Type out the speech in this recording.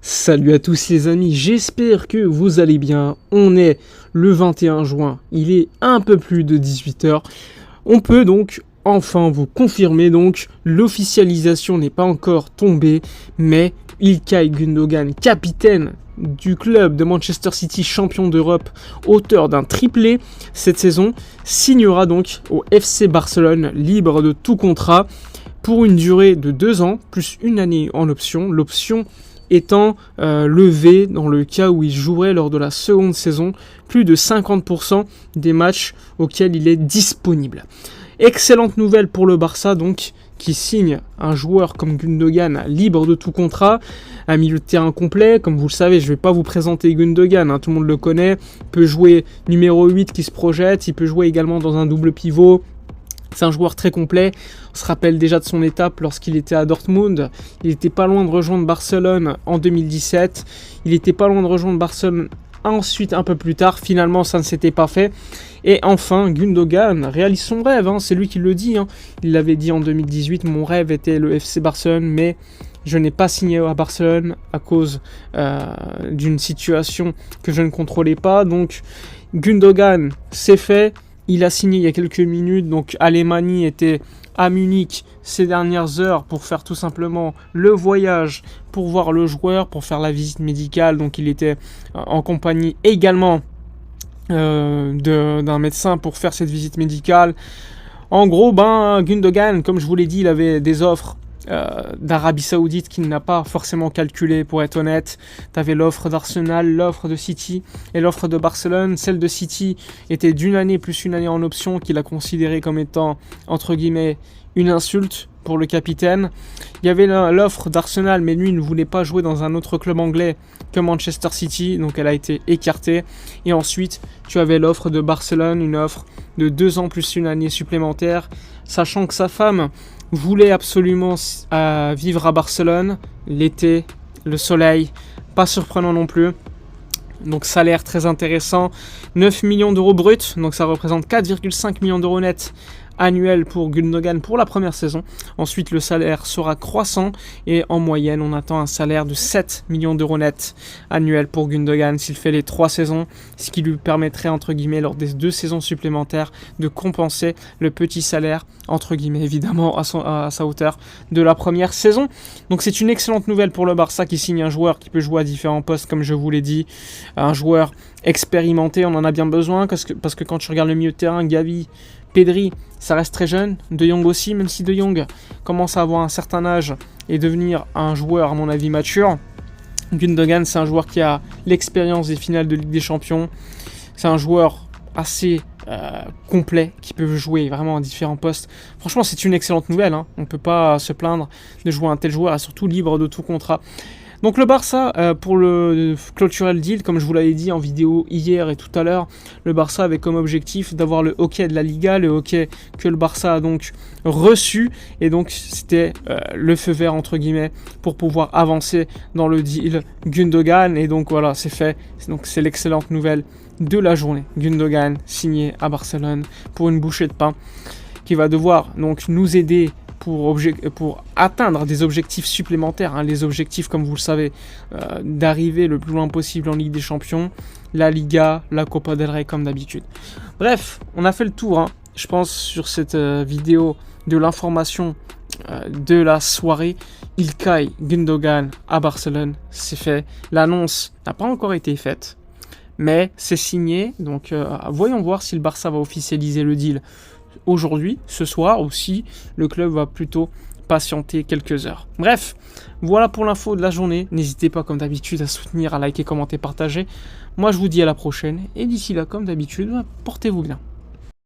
Salut à tous les amis, j'espère que vous allez bien. On est le 21 juin, il est un peu plus de 18h. On peut donc enfin vous confirmer, donc l'officialisation n'est pas encore tombée, mais İlkay Gündoğan, capitaine du club de Manchester City, champion d'Europe, auteur d'un triplé cette saison, signera donc au FC Barcelone, libre de tout contrat, pour une durée de 2 ans, plus une année en option. L'option étant levée dans le cas où il jouerait lors de la seconde saison plus de 50% des matchs auxquels il est disponible. Excellente nouvelle pour le Barça donc, qui signe un joueur comme Gündoğan libre de tout contrat, un milieu de terrain complet. Comme vous le savez, je ne vais pas vous présenter Gündoğan, tout le monde le connaît. Il peut jouer numéro 8 qui se projette, il peut jouer également dans un double pivot. C'est un joueur très complet. On se rappelle déjà de son étape lorsqu'il était à Dortmund. Il n'était pas loin de rejoindre Barcelone en 2017. Il n'était pas loin de rejoindre Barcelone ensuite un peu plus tard. Finalement, ça ne s'était pas fait. Et enfin, Gündoğan réalise son rêve. C'est lui qui le dit. Il l'avait dit en 2018. Mon rêve était le FC Barcelone, mais je n'ai pas signé à Barcelone à cause d'une situation que je ne contrôlais pas. Donc, Gündoğan, c'est fait. Il a signé il y a quelques minutes, donc Alemany était à Munich ces dernières heures pour faire tout simplement le voyage, pour voir le joueur, pour faire la visite médicale. Donc il était en compagnie également d'un médecin pour faire cette visite médicale. En gros, Gündoğan, comme je vous l'ai dit, il avait des offres d'Arabie Saoudite qu'il n'a pas forcément calculé, pour être honnête. Tu avais l'offre d'Arsenal, l'offre de City et l'offre de Barcelone. Celle de City était d'une année plus une année en option, qu'il a considéré comme étant entre guillemets une insulte pour le capitaine. Il y avait l'offre d'Arsenal, mais lui ne voulait pas jouer dans un autre club anglais que Manchester City, donc elle a été écartée. Et ensuite tu avais l'offre de Barcelone, une offre de 2 ans plus une année supplémentaire, sachant que sa femme voulait absolument vivre à Barcelone, l'été, le soleil, pas surprenant non plus. Donc salaire très intéressant, 9 millions d'euros bruts, donc ça représente 4,5 millions d'euros nets annuel pour Gündoğan pour la première saison. Ensuite, le salaire sera croissant et en moyenne, on attend un salaire de 7 millions d'euros net annuel pour Gündoğan s'il fait les 3 saisons, ce qui lui permettrait, entre guillemets, lors des 2 saisons supplémentaires, de compenser le petit salaire, entre guillemets, évidemment, à sa hauteur de la première saison. Donc c'est une excellente nouvelle pour le Barça qui signe un joueur qui peut jouer à différents postes, comme je vous l'ai dit, un joueur expérimenté, on en a bien besoin, parce que quand tu regardes le milieu de terrain, Gavi, Pedri, ça reste très jeune, De Jong aussi, même si De Jong commence à avoir un certain âge et devenir un joueur à mon avis mature. Gündoğan, c'est un joueur qui a l'expérience des finales de Ligue des Champions, c'est un joueur assez complet, qui peut jouer vraiment à différents postes. Franchement, c'est une excellente nouvelle, on ne peut pas se plaindre de jouer un tel joueur, et surtout libre de tout contrat. Donc le Barça, pour le clôturer le deal, comme je vous l'avais dit en vidéo hier et tout à l'heure, le Barça avait comme objectif d'avoir le hockey de la Liga, le hockey que le Barça a donc reçu, et donc c'était le feu vert entre guillemets pour pouvoir avancer dans le deal Gündoğan, et donc voilà, c'est fait. Donc c'est l'excellente nouvelle de la journée. Gündoğan signé à Barcelone pour une bouchée de pain, qui va devoir donc nous aider pour atteindre des objectifs supplémentaires, les objectifs, comme vous le savez, d'arriver le plus loin possible en Ligue des Champions, la Liga, la Copa del Rey comme d'habitude. Bref, on a fait le tour, je pense, sur cette vidéo de l'information de la soirée. İlkay Gündoğan à Barcelone, c'est fait. L'annonce n'a pas encore été faite, mais c'est signé, donc voyons voir si le Barça va officialiser le deal aujourd'hui, ce soir, ou si le club va plutôt patienter quelques heures. Bref, voilà pour l'info de la journée. N'hésitez pas comme d'habitude à soutenir, à liker, commenter, partager. Moi je vous dis à la prochaine, et d'ici là, comme d'habitude, portez-vous bien.